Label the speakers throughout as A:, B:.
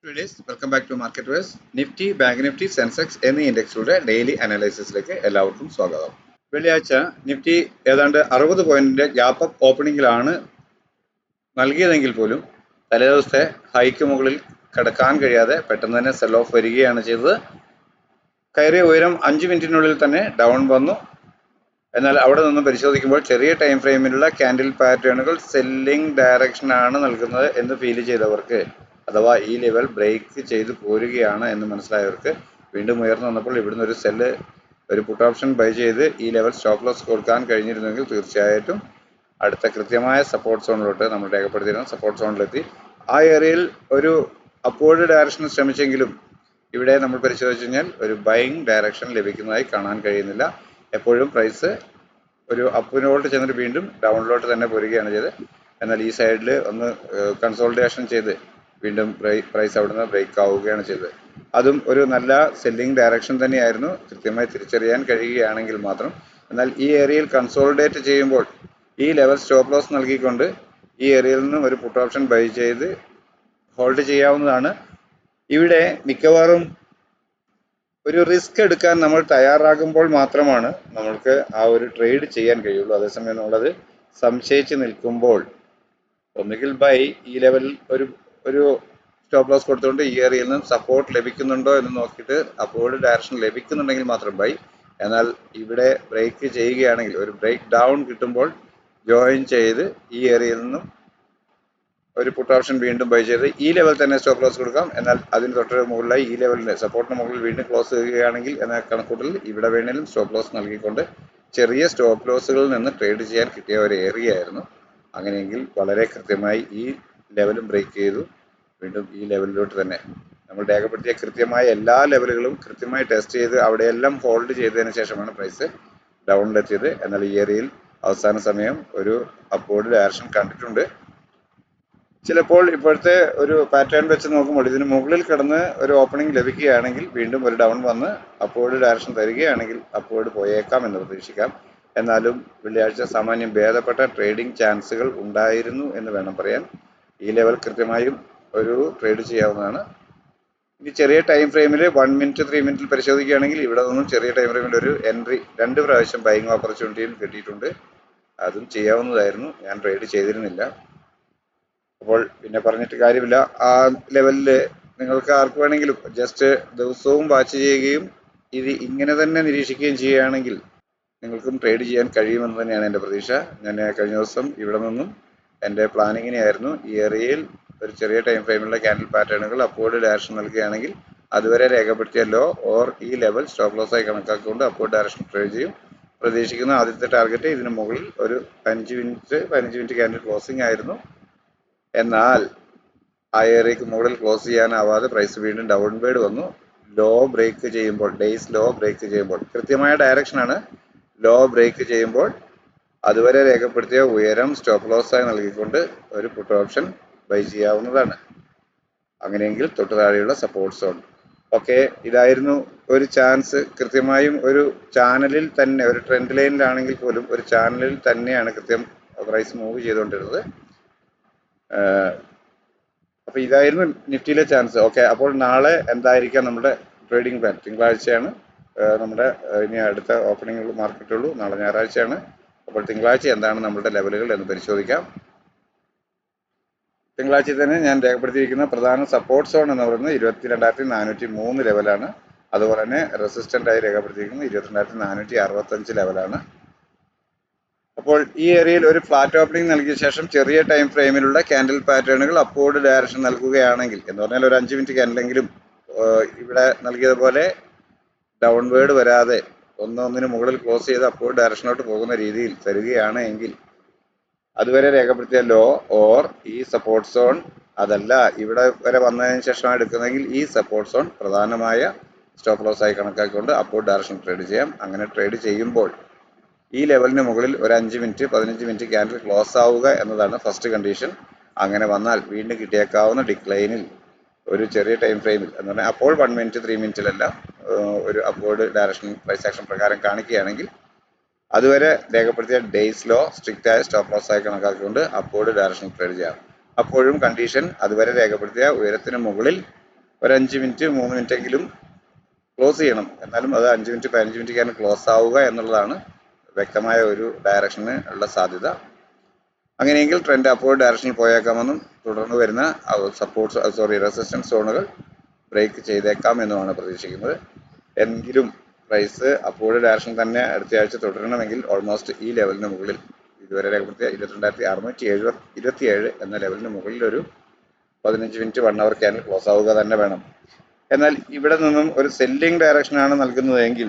A: Traders welcome back to Market Verse. Nifty, bank Nifty, Sensex എന്നീ ഇൻഡെക്സുകളുടെ daily അനാലിസിസിലേക്ക് എല്ലാവർക്കും സ്വാഗതം. വെള്ളിയാഴ്ച നിഫ്റ്റി ഏതാണ്ട് 60 പോയിന്റിന്റെ ഗ്യാപ്പ് അപ്പ് ഓപ്പണിംഗിലാണ് നൽകിയതെങ്കിൽ പോലും തലേദിവസത്തെ ഹൈക്ക് മുകളിൽ കടക്കാൻ കഴിയാതെ പെട്ടെന്ന് തന്നെ സെൽ ഓഫ് വരികയാണ് ചെയ്തത്. കയറിയ ഉയരം 5 മിനിറ്റിനുള്ളിൽ തന്നെ ഡൗൺ വന്നു. എന്നാൽ അവിടെ നിന്നും പരിശോധിക്കുമ്പോൾ ചെറിയ ടൈം ഫ്രെയിമിലുള്ള ക്യാൻഡിൽ പാറ്റേണുകൾ സെല്ലിംഗ് ഡയറക്ഷനാണ് നൽകുന്നത് എന്ന് ഫീൽ ചെയ്തവർക്ക്, അഥവാ ഈ ലെവൽ ബ്രേക്ക് ചെയ്ത് പോരുകയാണ് എന്ന് മനസ്സിലായവർക്ക്, വീണ്ടും ഉയർന്നു വന്നപ്പോൾ ഇവിടുന്ന് ഒരു സെല്ല്, ഒരു പുട്ട് ഓപ്ഷൻ ബൈ ചെയ്ത് ഈ ലെവൽ സ്റ്റോപ്പ് ലോസ് കൊടുക്കാൻ കഴിഞ്ഞിരുന്നെങ്കിൽ തീർച്ചയായിട്ടും അടുത്ത കൃത്യമായ സപ്പോർട്ട് സോണിലോട്ട് നമ്മൾ രേഖപ്പെടുത്തിയിരുന്ന സപ്പോർട്ട് സോണിലെത്തി ആ ഏരിയയിൽ ഒരു അപ്വേർഡ് ഡയറക്ഷൻ ശ്രമിച്ചെങ്കിലും ഇവിടെ നമ്മൾ പരിശോധിച്ചു കഴിഞ്ഞാൽ ഒരു ബൈയിങ് ഡയറക്ഷൻ ലഭിക്കുന്നതായി കാണാൻ കഴിയുന്നില്ല. എപ്പോഴും പ്രൈസ് ഒരു അപ്പിനോട്ട് ചെന്നിട്ട് വീണ്ടും ഡൗണിലോട്ട് തന്നെ പോരുകയാണ് ചെയ്ത്. എന്നാൽ ഈ സൈഡിൽ ഒന്ന് കൺസോൾട്ടേഷൻ ചെയ്ത് വീണ്ടും പ്രൈസ് അവിടുന്ന് ബ്രേക്ക് ആവുകയാണ് ചെയ്തത്. അതും ഒരു നല്ല സെല്ലിംഗ് ഡയറക്ഷൻ തന്നെയായിരുന്നു, കൃത്യമായി തിരിച്ചറിയാൻ കഴിയുകയാണെങ്കിൽ മാത്രം. എന്നാൽ ഈ ഏരിയയിൽ കൺസോൾട്ടേറ്റ് ചെയ്യുമ്പോൾ ഈ ലെവൽ സ്റ്റോപ്പ് ലോസ് നൽകിക്കൊണ്ട് ഈ ഏരിയയിൽ നിന്നും ഒരു പുട്ട് ഓപ്ഷൻ ബൈ ചെയ്ത് ഹോൾഡ് ചെയ്യാവുന്നതാണ്. ഇവിടെ മിക്കവാറും ഒരു റിസ്ക് എടുക്കാൻ നമ്മൾ തയ്യാറാകുമ്പോൾ മാത്രമാണ് നമ്മൾക്ക് ആ ഒരു ട്രേഡ് ചെയ്യാൻ കഴിയുള്ളൂ. അതേസമയം നമ്മളത് സംശയിച്ച് നിൽക്കുമ്പോൾ ഒന്നുകിൽ ബൈ, ഈ ലെവലിൽ ഒരു സ്റ്റോപ്പ് ലോസ് കൊടുത്തുകൊണ്ട് ഈ ഏരിയയിൽ നിന്ന് സപ്പോർട്ട് ലഭിക്കുന്നുണ്ടോ എന്ന് നോക്കിയിട്ട് അപ്വേർഡ് ഡയറക്ഷൻ ലഭിക്കുന്നുണ്ടെങ്കിൽ മാത്രം ബൈ. എന്നാൽ ഇവിടെ ബ്രേക്ക് ചെയ്യുകയാണെങ്കിൽ, ഒരു ബ്രേക്ക് ഡൗൺ കിട്ടുമ്പോൾ ജോയിൻ ചെയ്ത് ഈ ഏരിയയിൽ നിന്നും ഒരു പുട്ട് ഓപ്ഷൻ വീണ്ടും ബൈ ചെയ്ത് ഈ ലെവൽ തന്നെ സ്റ്റോപ്പ് ലോസ് കൊടുക്കാം. എന്നാൽ അതിന് തൊട്ട് മുകളിലായി ഈ ലെവലിന്റെ സപ്പോർട്ടിന് മുകളിൽ വീണ്ടും ക്ലോസ് ചെയ്യുകയാണെങ്കിൽ എന്ന കണക്കൂട്ടലിൽ ഇവിടെ വേണേലും സ്റ്റോപ്പ് ലോസ് നൽകിക്കൊണ്ട് ചെറിയ സ്റ്റോപ്പ് ലോസുകളിൽ നിന്ന് ട്രേഡ് ചെയ്യാൻ കിട്ടിയ ഒരു ഏരിയ ആയിരുന്നു. അങ്ങനെയെങ്കിൽ വളരെ കൃത്യമായി ഈ ലെവലും ബ്രേക്ക് ചെയ്തു വീണ്ടും ഈ ലെവലിലോട്ട് തന്നെ നമ്മൾ രേഖപ്പെടുത്തിയ കൃത്യമായ എല്ലാ ലെവലുകളും കൃത്യമായി ടെസ്റ്റ് ചെയ്ത് അവിടെയെല്ലാം ഹോൾഡ് ചെയ്തതിന് ശേഷമാണ് പ്രൈസ് ഡൗണിലെത്തിയത്. എന്നാൽ ഈ ഏരിയയിൽ അവസാന സമയം ഒരു അപ്വേർഡ് ഡയറക്ഷൻ കണ്ടിട്ടുണ്ട്. ചിലപ്പോൾ ഇപ്പോഴത്തെ ഒരു പാറ്റേൺ വെച്ച് നോക്കുമ്പോൾ ഇതിന് മുകളിൽ കിടന്ന് ഒരു ഓപ്പണിംഗ് ലഭിക്കുകയാണെങ്കിൽ വീണ്ടും ഒരു ഡൗൺ വന്ന് അപ്വേർഡ് ഡയറക്ഷൻ തരികയാണെങ്കിൽ അപ്വേർഡ് പോയേക്കാം എന്ന് പ്രതീക്ഷിക്കാം. എന്നാലും വെള്ളിയാഴ്ച സാമാന്യം ഭേദപ്പെട്ട ട്രേഡിംഗ് ചാൻസുകൾ ഉണ്ടായിരുന്നു എന്ന് വേണം പറയാൻ. ഈ ലെവൽ കൃത്യമായും ഒരു ട്രേഡ് ചെയ്യാവുന്നതാണ്. ഇനി ചെറിയ ടൈം ഫ്രെയിമിൽ 1 മിനിറ്റ് 3 മിനിറ്റിൽ പരിശോധിക്കുകയാണെങ്കിൽ ഇവിടെ നിന്നും ചെറിയ ടൈം ഫ്രെയിമിൽ ഒരു എൻട്രി 2 പ്രാവശ്യം ബൈയിങ് ഓപ്പർച്യൂണിറ്റിയും കിട്ടിയിട്ടുണ്ട്. അതും ചെയ്യാവുന്നതായിരുന്നു, ഞാൻ ട്രേഡ് ചെയ്തിരുന്നില്ല. അപ്പോൾ പിന്നെ പറഞ്ഞിട്ട് കാര്യമില്ല. ആ ലെവലിൽ നിങ്ങൾക്ക് ആർക്ക് വേണമെങ്കിലും ജസ്റ്റ് ദിവസവും വാച്ച് ചെയ്യുകയും ഇത് ഇങ്ങനെ തന്നെ നിരീക്ഷിക്കുകയും ചെയ്യുകയാണെങ്കിൽ നിങ്ങൾക്കും ട്രേഡ് ചെയ്യാൻ കഴിയുമെന്ന് തന്നെയാണ് എൻ്റെ പ്രതീക്ഷ. ഞാൻ കഴിഞ്ഞ ദിവസം ഇവിടെ നിന്നും എൻ്റെ പ്ലാനിങ്ങിനെയായിരുന്നു ഈ ഏരിയയിൽ ഒരു ചെറിയ ടൈം ഫ്രെയിമിലുള്ള ക്യാൻഡിൽ പാറ്റേണുകൾ അപ്വേർഡ് ഡയറക്ഷൻ നൽകുകയാണെങ്കിൽ അതുവരെ രേഖപ്പെടുത്തിയ ലോ ഓർ ഈ ലെവൽ സ്റ്റോപ്പ് ലോസ് ആയി കണക്കാക്കിക്കൊണ്ട് അപ്വേർഡ് ഡയറക്ഷൻ ട്രേഡ് ചെയ്യും. പ്രതീക്ഷിക്കുന്ന ആദ്യത്തെ ടാർഗറ്റ് ഇതിന് മുകളിൽ ഒരു 15 മിനിറ്റ് ക്യാൻഡിൽ ക്ലോസിംഗ് ആയിരുന്നു. എന്നാൽ ആ ഏരിയക്ക് മുകളിൽ ക്ലോസ് ചെയ്യാനാവാതെ പ്രൈസ് വീണ്ടും ഡൗൺ വേർഡ് വന്നു. ലോ ബ്രേക്ക് ചെയ്യുമ്പോൾ, ഡേയ്സ് ലോ ബ്രേക്ക് ചെയ്യുമ്പോൾ, കൃത്യമായ ഡയറക്ഷനാണ്, ലോ ബ്രേക്ക് ചെയ്യുമ്പോൾ അതുവരെ രേഖപ്പെടുത്തിയ ഉയരം സ്റ്റോപ്പ് ലോസ് ആയി നൽകിക്കൊണ്ട് ഒരു പുട്ട് ഓപ്ഷൻ ബൈ ചെയ്യാവുന്നതാണ്. അങ്ങനെയെങ്കിൽ തൊട്ട് താഴെയുള്ള സപ്പോർട്ട് സോൺ. ഓക്കെ, ഇതായിരുന്നു ഒരു ചാൻസ്. കൃത്യമായും ഒരു ചാനലിൽ തന്നെ, ഒരു ട്രെൻഡ് ലൈനിലാണെങ്കിൽ പോലും ഒരു ചാനലിൽ തന്നെയാണ് കൃത്യം പ്രൈസ് മൂവ് ചെയ്തുകൊണ്ടിരുന്നത്. അപ്പോൾ ഇതായിരുന്നു നിഫ്റ്റിയിലെ ചാൻസ്. ഓക്കെ, അപ്പോൾ നാളെ എന്തായിരിക്കാം നമ്മുടെ ട്രേഡിംഗ് പ്ലാൻ? തിങ്കളാഴ്ചയാണ് നമ്മുടെ ഇനി അടുത്ത ഓപ്പണിംഗ് മാർക്കറ്റുള്ളൂ. നാളെ ഞായറാഴ്ചയാണ്. അപ്പോൾ തിങ്കളാഴ്ച എന്താണ് നമ്മുടെ ലെവലുകൾ എന്ന് പരിശോധിക്കാം. തിങ്കളാഴ്ച തന്നെ ഞാൻ രേഖപ്പെടുത്തിയിരിക്കുന്ന പ്രധാന സപ്പോർട്ട് സോൺ എന്ന് പറയുന്നത് 22,403 ലെവലാണ്. അതുപോലെ തന്നെ റെസിസ്റ്റന്റ് ആയി രേഖപ്പെടുത്തിയിരിക്കുന്നത് 22,465 ലെവലാണ്. അപ്പോൾ ഈ ഏരിയയിൽ ഒരു ഫ്ലാറ്റ് ഓപ്പണിംഗ് നൽകിയ ശേഷം ചെറിയ ടൈം ഫ്രെയിമിലുള്ള ക്യാൻഡിൽ പാറ്റേണുകൾ അപ്വേർഡ് ഡയറക്ഷൻ നൽകുകയാണെങ്കിൽ, എന്ന് പറഞ്ഞാൽ ഒരു 5 മിനിറ്റ് ക്യാൻഡിലെങ്കിലും ഇവിടെ നൽകിയതുപോലെ ഡൗൺവേർഡ് വരാതെ ഒന്നിന് മുകളിൽ ക്ലോസ് ചെയ്ത് അപ്വേർഡ് ഡയറക്ഷനോട്ട് പോകുന്ന രീതിയിൽ തരികയാണ് എങ്കിൽ അതുവരെ രേഖപ്പെടുത്തിയ ലോ ഓർ ഈ സപ്പോർട്ട് സോൺ, അതല്ല ഇവിടെ വരെ വന്നതിന് ശേഷമാണ് എടുക്കുന്നതെങ്കിൽ ഈ സപ്പോർട്ട് സോൺ പ്രധാനമായ സ്റ്റോപ്പ് ലോസ് ആയി കണക്കാക്കിക്കൊണ്ട് അപ്വേർഡ് ഡയറക്ഷൻ ട്രേഡ് ചെയ്യാം. അങ്ങനെ ട്രേഡ് ചെയ്യുമ്പോൾ ഈ ലെവലിന് മുകളിൽ ഒരു 5 മിനിറ്റ് 15 മിനിറ്റ് ക്യാൻഡിൽ ക്ലോസ് ആവുക എന്നതാണ് ഫസ്റ്റ് കണ്ടീഷൻ. അങ്ങനെ വന്നാൽ വീണ്ടും കിട്ടിയേക്കാവുന്ന ഡിക്ലൈനിൽ ഒരു ചെറിയ ടൈം ഫ്രെയിമിൽ എന്ന് പറഞ്ഞാൽ അപ്പോൾ 1 മിനിറ്റ് 3 മിനിറ്റിലല്ല ഒരു അപ്വേർഡ് ഡയറക്ഷൻ പ്രൈസ് ആക്ഷൻ പ്രകാരം കാണിക്കുകയാണെങ്കിൽ അതുവരെ രേഖപ്പെടുത്തിയ ഡേയ്സ് ലോ സ്ട്രിക്റ്റ് ആയ സ്റ്റോപ്പ് ലോസ് ആയി കണക്കാക്കിക്കൊണ്ട് അപ്വേർഡ് ഡയറക്ഷൻ ട്രേഡ് ചെയ്യാം. അപ്പോഴും കണ്ടീഷൻ അതുവരെ രേഖപ്പെടുത്തിയ ഉയരത്തിന് മുകളിൽ ഒരു 5 മിനിറ്റ് 3 മിനിറ്റ് എങ്കിലും ക്ലോസ് ചെയ്യണം. എന്നാലും അത് 5 മിനിറ്റ് 15 മിനിറ്റ് ക്ലോസ് ആവുക എന്നുള്ളതാണ് വ്യക്തമായ ഒരു ഡയറക്ഷന് ഉള്ള സാധ്യത. അങ്ങനെയെങ്കിൽ ട്രെൻഡ് അപ്വേർഡ് ഡയറക്ഷനിൽ പോയേക്കാമെന്നും തുടർന്ന് വരുന്ന റെസിസ്റ്റൻസ് സോണുകൾ ബ്രേക്ക് ചെയ്തേക്കാം എന്നുമാണ് പ്രതീക്ഷിക്കുന്നത്. എങ്കിലും പ്രൈസ് അപ്വേർഡ് ഡയറക്ഷൻ തന്നെ അടുത്തയാഴ്ച തുടരണമെങ്കിൽ ഓൾമോസ്റ്റ് ഈ ലെവലിന് മുകളിൽ ഇതുവരെ രേഖപ്പെടുത്തിയ 22,627 എന്ന ലെവലിന് മുകളിൽ ഒരു 15 മിനിറ്റ് 1 അവർ ക്യാൻഡിൽ ക്ലോസ് ആവുക തന്നെ വേണം. എന്നാൽ ഇവിടെ നിന്നും ഒരു സെല്ലിംഗ് ഡയറക്ഷനാണ് നൽകുന്നതെങ്കിൽ,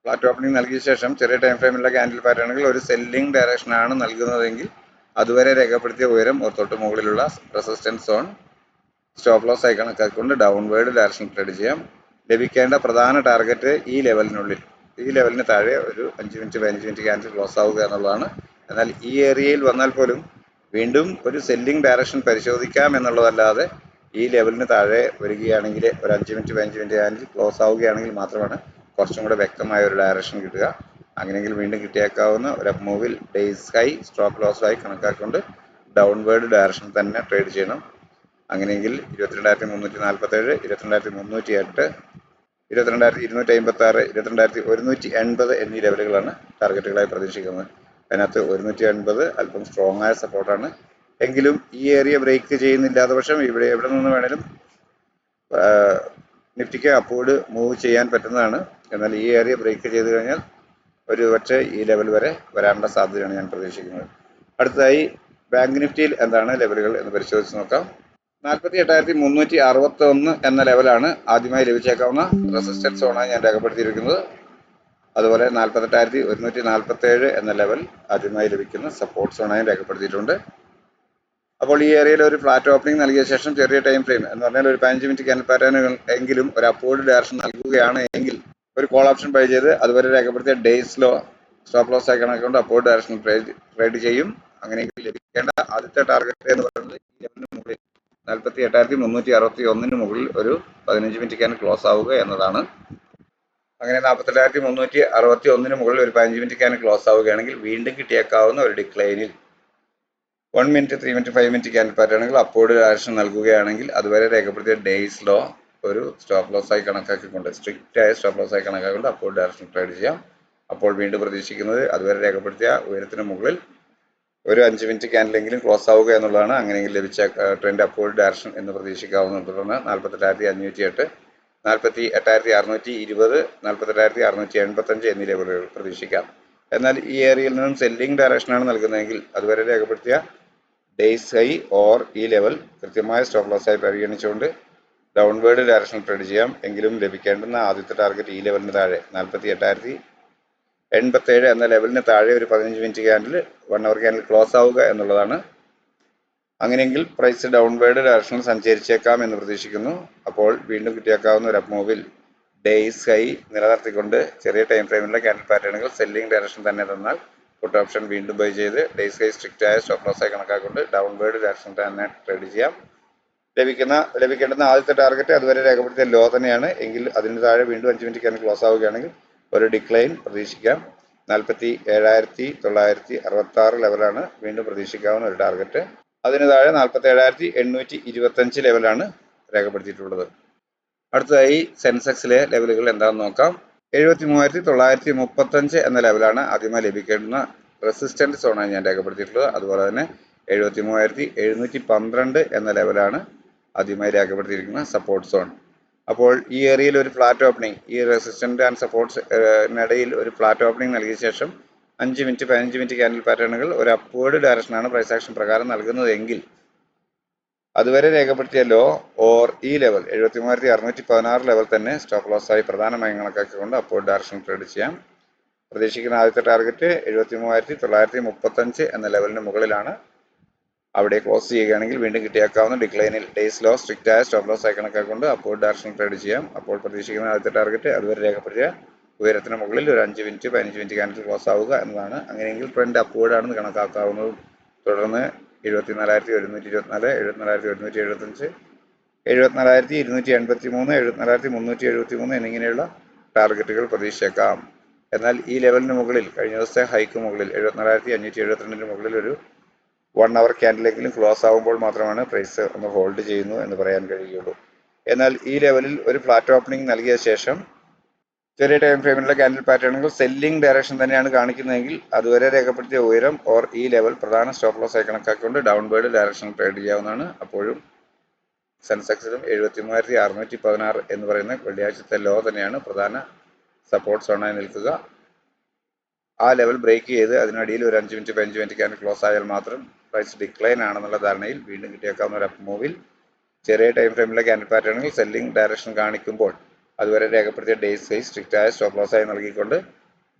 A: ഫ്ലാറ്റ് ഓപ്പണിംഗ് നൽകിയ ശേഷം ചെറിയ ടൈം ഫ്രെയിമിലുള്ള ക്യാൻഡിൽ പാറ്റേണുകൾ ഒരു സെല്ലിംഗ് ഡയറക്ഷനാണ് നൽകുന്നതെങ്കിൽ അതുവരെ രേഖപ്പെടുത്തിയ ഉയരം തൊട്ട് മുകളിലുള്ള റെസിസ്റ്റൻസ് സോൺ സ്റ്റോപ്പ് ലോസ് ആയി കണക്കാക്കിക്കൊണ്ട് ഡൗൺവേർഡ് ഡയറക്ഷൻ ട്രേഡ് ചെയ്യാം. ലഭിക്കേണ്ട പ്രധാന ടാർഗറ്റ് ഈ ലെവലിന് താഴെ ഒരു 5 മിനിറ്റ് 15 മിനിറ്റ് ക്യാൻഡിൽ ക്ലോസ് ആവുക എന്നുള്ളതാണ്. എന്നാൽ ഈ ഏരിയയിൽ വന്നാൽ പോലും വീണ്ടും ഒരു സെല്ലിംഗ് ഡയറക്ഷൻ പരിശോധിക്കാം എന്നുള്ളതല്ലാതെ ഈ ലെവലിന് താഴെ വരികയാണെങ്കിൽ ഒരു 5 മിനിറ്റ് 15 മിനിറ്റ് ക്യാൻഡിൽ ക്ലോസ് ആവുകയാണെങ്കിൽ മാത്രമാണ് കുറച്ചും കൂടെ വ്യക്തമായ ഒരു ഡയറക്ഷൻ കിട്ടുക. അങ്ങനെയെങ്കിൽ വീണ്ടും കിട്ടിയേക്കാവുന്ന ഒരു അപ്പ് മൂവിൽ ഡേയ്സ് ഹൈ സ്റ്റോപ്പ് ലോസ് ആയി കണക്കാക്കിക്കൊണ്ട് ഡൗൺവേർഡ് ഡയറക്ഷൻ തന്നെ ട്രേഡ് ചെയ്യണം. അങ്ങനെയെങ്കിൽ 22,347, 22,308, 22,256, 22,180 എന്നീ ലെവലുകളാണ് ടാർഗറ്റുകളായി പ്രതീക്ഷിക്കുന്നത്. അതിനകത്ത് 180 അല്പം സ്ട്രോങ് ആയ സപ്പോർട്ടാണ്. എങ്കിലും ഈ ഏരിയ ബ്രേക്ക് ചെയ്യുന്നില്ലാത്ത പക്ഷം എവിടെ നിന്ന് വേണേലും നിഫ്റ്റിക്ക് അപ്വേർഡ് മൂവ് ചെയ്യാൻ പറ്റുന്നതാണ്. എന്നാൽ ഈ ഏരിയ ബ്രേക്ക് ചെയ്ത് കഴിഞ്ഞാൽ ഒരു പക്ഷേ ഈ ലെവൽ വരെ വരാനുള്ള സാധ്യതയാണ് ഞാൻ പ്രതീക്ഷിക്കുന്നത്. അടുത്തതായി ബാങ്ക് നിഫ്റ്റിയിൽ എന്താണ് ലെവലുകൾ എന്ന് പരിശോധിച്ച് നോക്കാം. 48,361 എന്ന ലെവലാണ് ആദ്യമായി ലഭിച്ചേക്കാവുന്ന റെസിസ്റ്റൻസ് സോണായി ഞാൻ രേഖപ്പെടുത്തിയിരിക്കുന്നത്. അതുപോലെ 48,147 എന്ന ലെവൽ ആദ്യമായി ലഭിക്കുന്ന സപ്പോർട്ട് സോണായും രേഖപ്പെടുത്തിയിട്ടുണ്ട്. അപ്പോൾ ഈ ഏരിയയിൽ ഒരു ഫ്ലാറ്റ് ഓപ്പണിംഗ് നൽകിയ ശേഷം ചെറിയ ടൈം ഫ്രെയിം എന്ന് പറഞ്ഞാൽ ഒരു 15 മിനിറ്റ് ക്യാൻഡിൽ പാറ്റേണുകൾ എങ്കിലും ഒരു അപ്വേർഡ് ഡയറക്ഷൻ നൽകുകയാണ് എങ്കിൽ ഒരു കോൾ ഓപ്ഷൻ ബൈ ചെയ്ത് അതുവരെ രേഖപ്പെടുത്തിയ ഡേയ്സ് ലോ സ്റ്റോപ്പ് ലോസ് ആയി കണക്കൊണ്ട് അപ്വേർഡ് ഡയറക്ഷൻ ട്രേഡ് ചെയ്യും. അങ്ങനെയെങ്കിൽ ലഭിക്കേണ്ട ആദ്യത്തെ ടാർഗറ്റ് എന്ന് പറയുന്നത് ഈ ലെവലിന് മുകളിൽ 48,361 മുകളിൽ ഒരു 15 മിനിറ്റ് ക്യാൻഡിൽ ക്ലോസ് ആവുക എന്നതാണ്. അങ്ങനെ 48,361 മുകളിൽ ഒരു 15 മിനിറ്റ് ക്യാൻഡിൽ ക്ലോസ് ആവുകയാണെങ്കിൽ വീണ്ടും കിട്ടിയേക്കാവുന്ന ഒരു ഡിക്ലൈനിൽ 1 മിനിറ്റ് 3 മിനിറ്റ് 5 മിനിറ്റ് ക്യാൻഡിൽ പാറ്റേണുകൾ അപ്വേർഡ് ഡയറക്ഷൻ നൽകുകയാണെങ്കിൽ അതുവരെ രേഖപ്പെടുത്തിയ ഡേയ്സ് ലോ ഒരു സ്റ്റോപ്പ് ലോസ് ആയി കണക്കാക്കിക്കൊണ്ട് സ്ട്രിക്റ്റ് ആയ സ്റ്റോപ്പ് ലോസ് ആയി കണക്കാക്കിക്കൊണ്ട് അപ്വേർഡ് ഡയറക്ഷൻ ട്രേഡ് ചെയ്യാം. അപ്പോൾ വീണ്ടും പ്രതീക്ഷിക്കുന്നത് അതുവരെ രേഖപ്പെടുത്തിയ ഉയരത്തിന് മുകളിൽ ഒരു 5 മിനിറ്റ് ക്യാൻഡിലെങ്കിലും ക്ലോസ് ആവുക എന്നുള്ളതാണ്. അങ്ങനെയെങ്കിൽ ലഭിച്ച ട്രെൻഡ് അപ്വേർഡ് ഡയറക്ഷൻ എന്ന് പ്രതീക്ഷിക്കാവുന്നതിനെ തുടർന്ന് 48,508, 48,620, 48,685 എന്നീ ലെവലുകൾ പ്രതീക്ഷിക്കാം. എന്നാൽ ഈ ഏരിയയിൽ നിന്നും സെല്ലിംഗ് ഡയറക്ഷനാണ് നൽകുന്നതെങ്കിൽ അതുവരെ രേഖപ്പെടുത്തിയ ഡേയ്സ് ഹൈ ഓർ ഈ ലെവൽ കൃത്യമായ സ്റ്റോപ്പ് ലോസ് ആയി പരിഗണിച്ചുകൊണ്ട് ഡൗൺവേർഡ് ഡയറക്ഷൻ ട്രേഡ് ചെയ്യാം. എങ്കിലും ലഭിക്കേണ്ടുന്ന ആദ്യത്തെ ടാർഗറ്റ് ഈ ലെവലിന് താഴെ 48,087 എന്ന ലെവലിന് താഴെ ഒരു 15 മിനിറ്റ് ക്യാൻഡിൽ 1 അവർ ക്യാൻഡിൽ ക്ലോസ് ആവുക എന്നുള്ളതാണ്. അങ്ങനെയെങ്കിൽ പ്രൈസ് ഡൗൺവേർഡ് ഡയറക്ഷനിൽ സഞ്ചരിച്ചേക്കാം എന്ന് പ്രതീക്ഷിക്കുന്നു. അപ്പോൾ വീണ്ടും കിട്ടിയേക്കാവുന്ന ഒരു അപ്പ് മൂവിൽ ഡേയ്സ് ഹൈ നിലനിർത്തിക്കൊണ്ട് ചെറിയ ടൈം ഫ്രെയിമിലുള്ള ക്യാൻഡിൽ പാറ്റേണുകൾ സെല്ലിംഗ് ഡയറക്ഷൻ തന്നെ തന്നാൽ പുട്ട് ഓപ്ഷൻ വീണ്ടും ബൈ ചെയ്ത് ഡേയ്സ് ഹൈ സ്ട്രിക്റ്റ് ആയ സ്റ്റോപ്പ് ലോസ് ആയി കണക്കാക്കൊണ്ട് ഡൗൺവേർഡ് ഡയറക്ഷൻ തന്നെ ട്രേഡ് ചെയ്യാം. ലഭിക്കേണ്ടുന്ന ആദ്യത്തെ ടാർഗറ്റ് അതുവരെ രേഖപ്പെടുത്തിയ ലോ തന്നെയാണ്. എങ്കിൽ അതിന് താഴെ വീണ്ടും 5 മിനിറ്റ് ക്യാൻഡിൽ ക്ലോസ് ആവുകയാണെങ്കിൽ ഒരു ഡിക്ലൈൻ പ്രതീക്ഷിക്കാം. 47,966 ലെവലാണ് വീണ്ടും പ്രതീക്ഷിക്കാവുന്ന ഒരു ടാർഗറ്റ്. അതിന് താഴെ 47,825 ലെവലാണ് രേഖപ്പെടുത്തിയിട്ടുള്ളത്. അടുത്തതായി സെൻസെക്സിലെ ലെവലുകൾ എന്താണെന്ന് നോക്കാം. 73,935 എന്ന ലെവലാണ് ആദ്യമായി ലഭിക്കേണ്ടുന്ന റെസിസ്റ്റൻസ് സോണായി ഞാൻ രേഖപ്പെടുത്തിയിട്ടുള്ളത്. അതുപോലെ തന്നെ 73,712 എന്ന ലെവലാണ് ആദ്യമായി രേഖപ്പെടുത്തിയിരിക്കുന്ന സപ്പോർട്ട് സോൺ. അപ്പോൾ ഈ ഏരിയയിൽ ഒരു ഫ്ലാറ്റ് ഓപ്പണിംഗ്, ഈ റെസിസ്റ്റന്റ് ആൻഡ് സപ്പോർട്ട്സിനിടയിൽ ഒരു ഫ്ലാറ്റ് ഓപ്പണിംഗ് നൽകിയ ശേഷം 5 മിനിറ്റ് 15 മിനിറ്റ് ക്യാൻഡിൽ പാറ്റേണുകൾ ഒരു അപ്വേർഡ് ഡയറക്ഷനാണ് പ്രൈസ് ആക്ഷൻ പ്രകാരം നൽകുന്നതെങ്കിൽ അതുവരെ രേഖപ്പെടുത്തിയ ലോ ഓർ ഈ ലെവൽ 73,616 ലെവൽ തന്നെ സ്റ്റോപ്പ് ലോസ് ആയി പ്രധാനമായും കണക്കാക്കിക്കൊണ്ട് അപ്വേർഡ് ഡയറക്ഷൻ ട്രേഡ് ചെയ്യാം. പ്രതീക്ഷിക്കുന്ന ആദ്യത്തെ ടാർഗറ്റ് 73,935 എന്ന ലെവലിന് മുകളിലാണ്. അവിടെ ക്ലോസ് ചെയ്യുകയാണെങ്കിൽ വീണ്ടും കിട്ടിയേക്കാവുന്ന ഡിക്ലൈനിൽ ഡേയ്സ് ലോ സ്ട്രിക്റ്റ് ആയ സ്റ്റോപ്പ് ലോസ് ആയി കണക്കാക്കിക്കൊണ്ട് അപ്വേർഡ് ഡയറക്ഷൻ ട്രേഡ് ചെയ്യാം. അപ്പോൾ പ്രതീക്ഷിക്കുന്ന ആദ്യത്തെ ടാർഗറ്റ് അതുവരെ രേഖപ്പെടുത്തിയ ഉയരത്തിന് മുകളിൽ ഒരു 5 മിനിറ്റ് 15 മിനിറ്റ് ക്യാൻഡിൽ ക്ലോസ് ആവുക എന്നതാണ്. അങ്ങനെയെങ്കിൽ ട്രെൻഡ് അപ്വേർഡ് ആണെന്ന് കണക്കാക്കാവുന്നതും. തുടർന്ന് 74,124, 74,175, 74,283, 74,373 എന്നിങ്ങനെയുള്ള ടാർഗറ്റുകൾ പ്രതീക്ഷിച്ചേക്കാം. എന്നാൽ ഈ ലെവലിന് മുകളിൽ കഴിഞ്ഞ ദിവസത്തെ ഹൈക്ക് മുകളിൽ 74,572 മുകളിൽ ഒരു 1 അവർ ക്യാൻഡിലെങ്കിലും ക്ലോസ് ആകുമ്പോൾ മാത്രമാണ് പ്രൈസ് ഒന്ന് ഹോൾഡ് ചെയ്യുന്നു എന്ന് പറയാൻ കഴിയുള്ളൂ. എന്നാൽ ഈ ലെവലിൽ ഒരു ഫ്ലാറ്റ് ഓപ്പണിംഗ് നൽകിയ ശേഷം ചെറിയ ടൈം ഫ്രെയിമിലുള്ള ക്യാൻഡിൽ പാറ്റേണുകൾ സെല്ലിംഗ് ഡയറക്ഷൻ തന്നെയാണ് കാണിക്കുന്നതെങ്കിൽ അതുവരെ രേഖപ്പെടുത്തിയ ഉയരം ഓർ ഈ ലെവൽ പ്രധാന സ്റ്റോപ്പ് ലോസ് ആയി കണക്കാക്കിക്കൊണ്ട് ഡൗൺവേർഡ് ഡയറക്ഷൻ ട്രേഡ് ചെയ്യാവുന്നതാണ്. അപ്പോഴും സെൻസെക്സിലും 73,616 എന്ന് പറയുന്ന വെള്ളിയാഴ്ചത്തെ ലോ തന്നെയാണ് പ്രധാന സപ്പോർട്ട് സോണായി നിൽക്കുക. ആ ലെവൽ ബ്രേക്ക് ചെയ്ത് അതിനടിയിൽ ഒരു 5 മിനിറ്റ് 15 മിനിറ്റ് ക്യാൻഡിൽ ക്ലോസ് ആയാൽ മാത്രം പ്രൈസ് ഡിക്ലൈൻ ആണെന്നുള്ള ധാരണയിൽ വീണ്ടും കിട്ടിയേക്കാവുന്ന ഒരു അപ്പ് മൂവിൽ ചെറിയ ടൈം ഫ്രെയിമിലെ ക്യാൻഡിൽ പാറ്റേണുകൾ സെല്ലിംഗ് ഡയറക്ഷൻ കാണിക്കുമ്പോൾ അതുവരെ രേഖപ്പെടുത്തിയ ഡേയ്സ് സൈസ് സ്ട്രിക്റ്റ് ആയ സ്റ്റോപ്പ് ലോസ് ആയി നൽകിക്കൊണ്ട്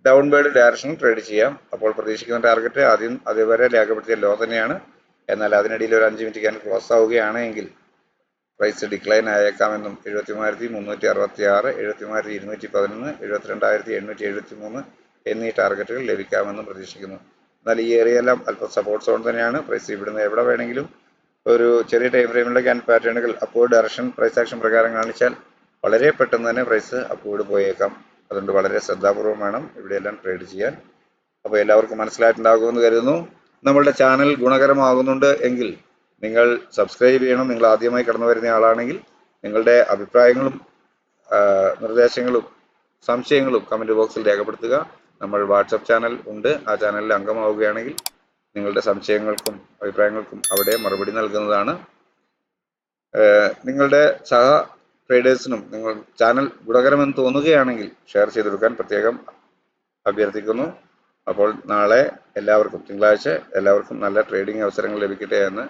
A: ഡൗൺവേർഡ് ഡയറക്ഷൻ ട്രേഡ് ചെയ്യാം. അപ്പോൾ പ്രതീക്ഷിക്കുന്ന ടാർഗറ്റ് ആദ്യം അതുവരെ രേഖപ്പെടുത്തിയ ലോ തന്നെയാണ്. എന്നാൽ അതിനിടയിൽ ഒരു 5 മിനിറ്റ് ക്യാൻഡിൽ ക്ലോസ് ആവുകയാണെങ്കിൽ പ്രൈസ് ഡിക്ലൈൻ ആയേക്കാമെന്നും 73,366, 73,211, 72,873 എന്നീ ടാർഗറ്റുകൾ ലഭിക്കാമെന്നും പ്രതീക്ഷിക്കുന്നു. എന്നാൽ ഈ ഏരിയയെല്ലാം അല്പം സപ്പോർട്ട് സോൺ തന്നെയാണ്. പ്രൈസ് ഇവിടുന്ന് എവിടെ വേണമെങ്കിലും ഒരു ചെറിയ ടൈം ഫ്രെയിമിലുള്ള ക്യാൻഡിൽ പാറ്റേണുകൾ അപ്വേർഡ് ഡയറക്ഷൻ പ്രൈസ് ആക്ഷൻ പ്രകാരം കാണിച്ചാൽ വളരെ പെട്ടെന്ന് തന്നെ പ്രൈസ് അപ്വേർഡ് പോയേക്കാം. അതുകൊണ്ട് വളരെ ശ്രദ്ധാപൂർവം വേണം ഇവിടെയെല്ലാം ട്രേഡ് ചെയ്യാൻ. അപ്പോൾ എല്ലാവർക്കും മനസ്സിലായിട്ടുണ്ടാകുമെന്ന് കരുതുന്നു. നമ്മളുടെ ചാനൽ ഗുണകരമാകുന്നുണ്ട് എങ്കിൽ നിങ്ങൾ സബ്സ്ക്രൈബ് ചെയ്യണം. നിങ്ങൾ ആദ്യമായി കടന്നു വരുന്ന ആളാണെങ്കിൽ നിങ്ങളുടെ അഭിപ്രായങ്ങളും നിർദ്ദേശങ്ങളും സംശയങ്ങളും കമൻറ്റ് ബോക്സിൽ രേഖപ്പെടുത്തുക. നമ്മൾ വാട്സപ്പ് ചാനൽ ഉണ്ട്. ആ ചാനലിൽ അംഗമാവുകയാണെങ്കിൽ നിങ്ങളുടെ സംശയങ്ങൾക്കും അഭിപ്രായങ്ങൾക്കും അവിടെ മറുപടി നൽകുന്നതാണ്. നിങ്ങളുടെ സഹ ട്രേഡേഴ്സിനും നിങ്ങൾ ചാനൽ ഗുണകരമെന്ന് തോന്നുകയാണെങ്കിൽ ഷെയർ ചെയ്ത് കൊടുക്കാൻ പ്രത്യേകം അഭ്യർത്ഥിക്കുന്നു. അപ്പോൾ നാളെ എല്ലാവർക്കും തിങ്കളാഴ്ച എല്ലാവർക്കും നല്ല ട്രേഡിംഗ് അവസരങ്ങൾ ലഭിക്കട്ടെ എന്ന്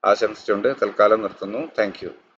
A: ആശംസിച്ചുകൊണ്ട് തൽക്കാലം നിർത്തുന്നു. Thank you.